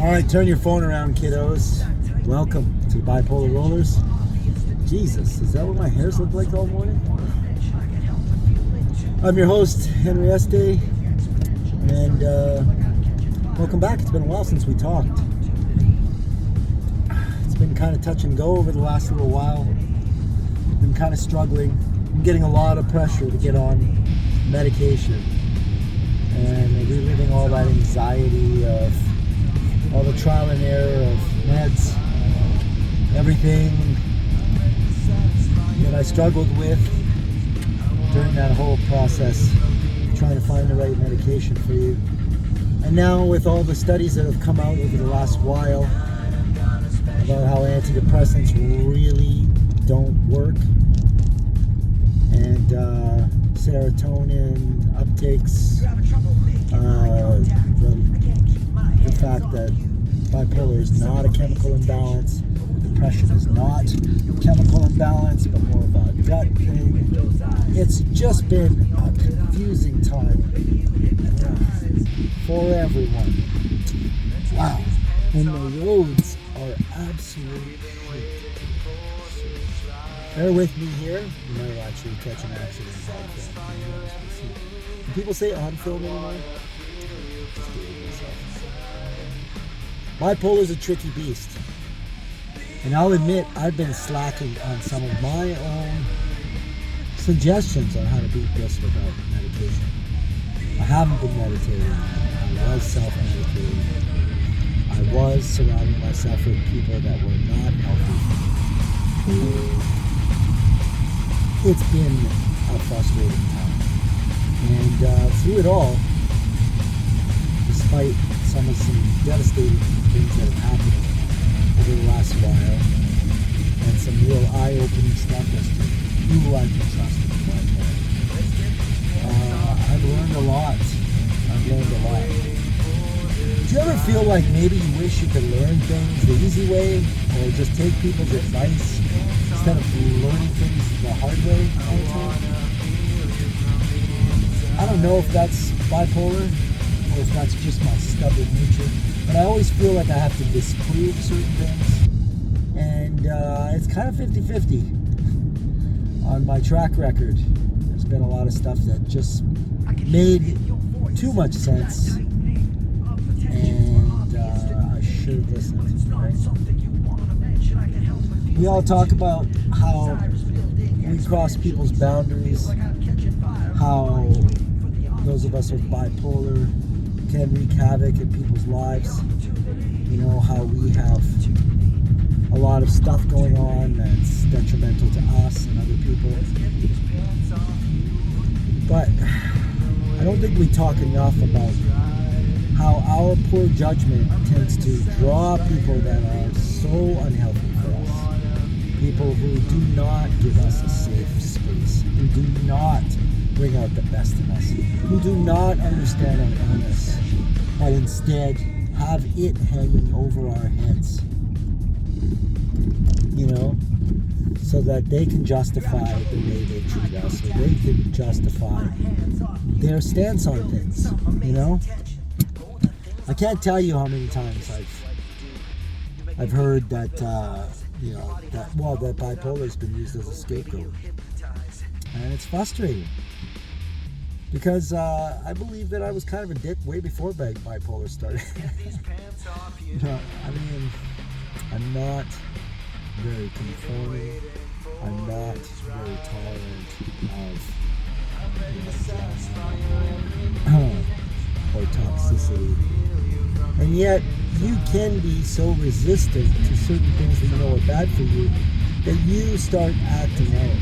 Alright, turn your phone around, kiddos. Welcome to Bipolar Rollers. Jesus, is that what my hairs look like all morning? I'm your host, Henry Este, and welcome back. It's been a while since we talked. It's been kind of touch and go over the last little while. Been kind of struggling. I'm getting a lot of pressure to get on medication and reliving all that anxiety of all the trial and error of meds, everything that I struggled with during that whole process, trying to find the right medication for you. And now with all the studies that have come out over the last while about how antidepressants really don't work, and serotonin uptakes, the fact that bipolar is not a chemical imbalance, depression is not a chemical imbalance, but more of a gut thing. It's just been a confusing time for everyone. Wow. And the roads are absolute shit. Bear with me here. You might actually catch an accident. Do people say on film anymore? Just kidding myself. Bipolar is a tricky beast. And I'll admit, I've been slacking on some of my own suggestions on how to beat this without medication. I haven't been meditating. I was self-medicating. I was surrounding myself with people that were not healthy. It's been a frustrating time. And through it all, despite some devastating things that have happened over the last while, and some real eye-opening stuff as to who I can trust in my life. I've learned a lot. Do you ever feel like maybe you wish you could learn things the easy way, or just take people's advice instead of learning things the hard way all the time? I don't know if that's bipolar, or if that's just my stubborn nature, but I always feel like I have to disprove certain things, and it's kind of 50-50 on my track record. There's been a lot of stuff that just made too much sense, and I should have listened, right? We all talk about how we cross people's boundaries, how those of us with bipolar can wreak havoc in people's lives. You know, how we have a lot of stuff going on that's detrimental to us and other people. But I don't think we talk enough about how our poor judgment tends to draw people that are so unhealthy for us. People who do not give us a safe space, who do not bring out the best in us, who do not understand our illness, but instead have it hanging over our heads, you know, so that they can justify the way they treat us, or they can justify their stance on things, you know. I can't tell you how many times I've heard that, that bipolar has been used as a scapegoat. And it's frustrating. Because I believe that I was kind of a dick way before bipolar started. I'm not very conforming. I'm not very tolerant of or toxicity. And yet, you can be so resistant to certain things that you know are bad for you that you start acting out.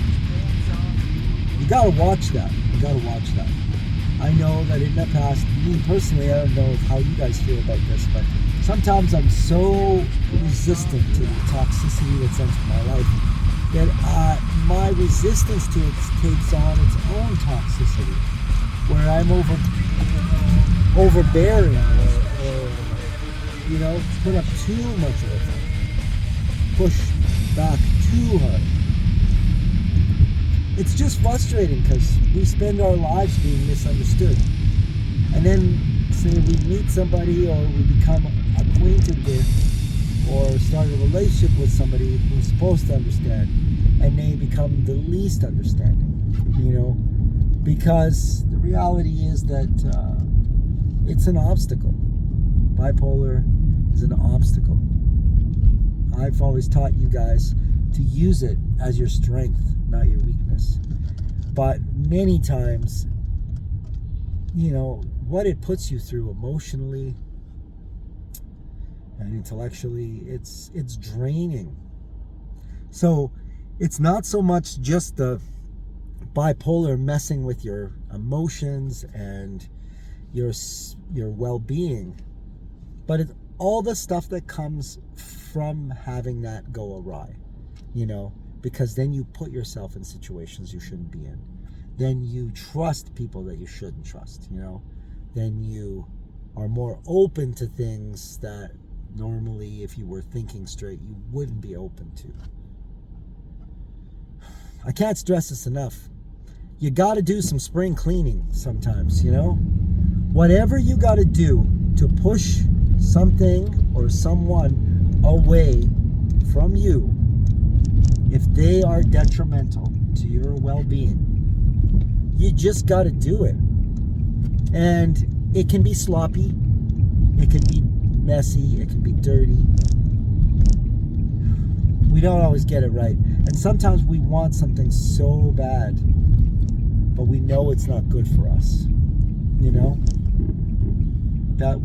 You gotta watch that. I know that in the past, me personally, I don't know how you guys feel about this, but sometimes I'm so resistant to the toxicity that's entered my life that my resistance to it takes on its own toxicity, where I'm overbearing or put up too much of it, push back too hard. It's just frustrating because we spend our lives being misunderstood. And then say we meet somebody or we become acquainted with or start a relationship with somebody who's supposed to understand, and they become the least understanding, because the reality is that it's an obstacle. Bipolar is an obstacle. I've always taught you guys to use it as your strength, not your weakness. But many times, what it puts you through emotionally and intellectually, it's draining. So it's not so much just the bipolar messing with your emotions and your well-being, but it's all the stuff that comes from having that go awry, because then you put yourself in situations you shouldn't be in. Then you trust people that you shouldn't trust, Then you are more open to things that normally, if you were thinking straight, you wouldn't be open to. I can't stress this enough. You got to do some spring cleaning sometimes, Whatever you got to do to push something or someone away from you, if they are detrimental to your well-being, you just got to do it. And it can be sloppy, it can be messy, it can be dirty. We don't always get it right. And sometimes we want something so bad, but we know it's not good for us, that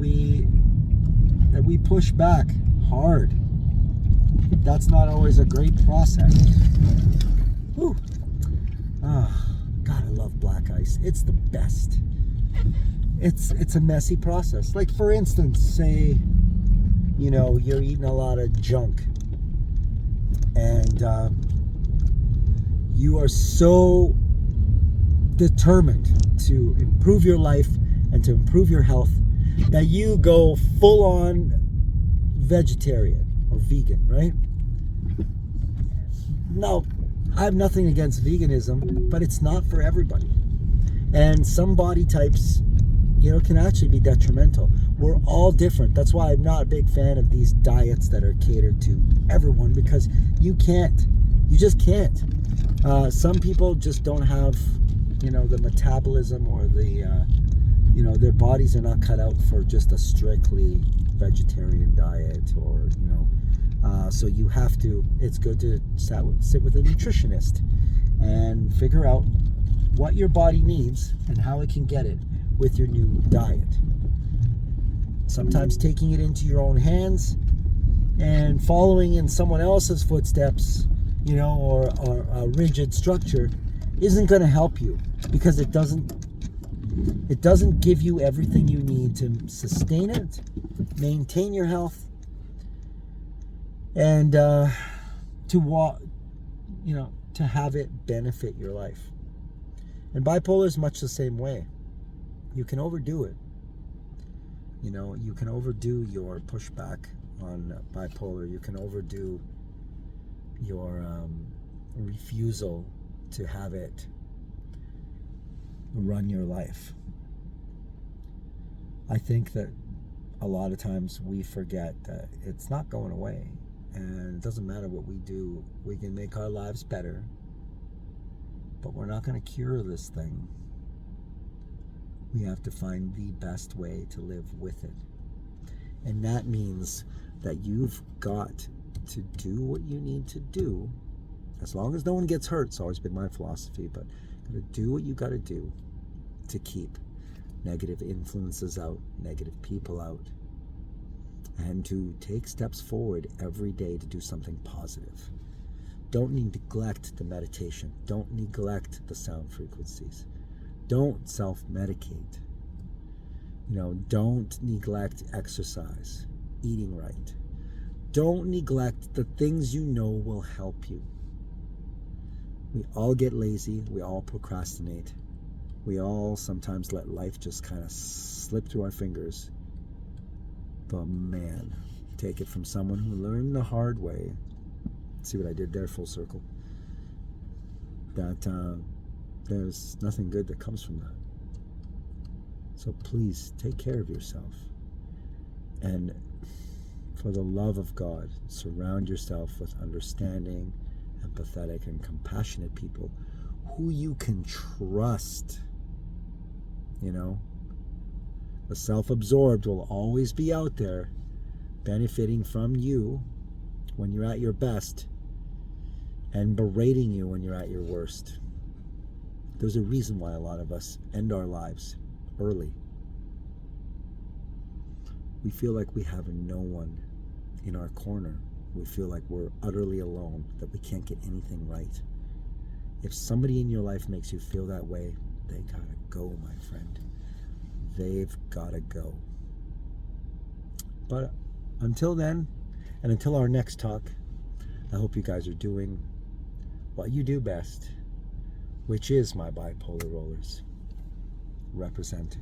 we push back hard. That's not always a great process. Whew. God, I love black ice. It's the best. It's a messy process. Like, for instance, say, you're eating a lot of junk, and you are so determined to improve your life and to improve your health that you go full on vegetarian or vegan, right? No, I have nothing against veganism, but it's not for everybody. And some body types, can actually be detrimental. We're all different. That's why I'm not a big fan of these diets that are catered to everyone, because you just can't. Some people just don't have, the metabolism or the, their bodies are not cut out for just a strictly vegetarian diet, or, so you have to, it's good to sit with a nutritionist and figure out what your body needs and how it can get it with your new diet. Sometimes taking it into your own hands and following in someone else's footsteps, or a rigid structure isn't going to help you, because it doesn't give you everything you need to sustain it, maintain your health, and to have it benefit your life. And bipolar is much the same way. You can overdo it. You can overdo your pushback on bipolar. You can overdo your refusal to have it run your life. I think that a lot of times we forget that it's not going away, and it doesn't matter what we do. We can make our lives better, but we're not going to cure this thing. We have to find the best way to live with it. And that means that you've got to do what you need to do, as long as no one gets hurt. It's always been my philosophy, but you got to do what you got to do to keep negative influences out, negative people out, and to take steps forward every day to do something positive. Don't neglect the meditation. Don't neglect the sound frequencies. Don't self-medicate. Don't neglect exercise, eating right. Don't neglect the things will help you. We all get lazy. We all procrastinate. We all sometimes let life just kind of slip through our fingers. But man, take it from someone who learned the hard way. See what I did there, full circle? That there's nothing good that comes from that. So please take care of yourself. And for the love of God, surround yourself with understanding, empathetic, and compassionate people who you can trust. You know, the self-absorbed will always be out there benefiting from you when you're at your best and berating you when you're at your worst. There's a reason why a lot of us end our lives early. We feel like we have no one in our corner. We feel like we're utterly alone, that we can't get anything right. If somebody in your life makes you feel that way, they gotta go, my friend. They've gotta go. But until then, and until our next talk, I hope you guys are doing what you do best, which is, my bipolar rollers, represent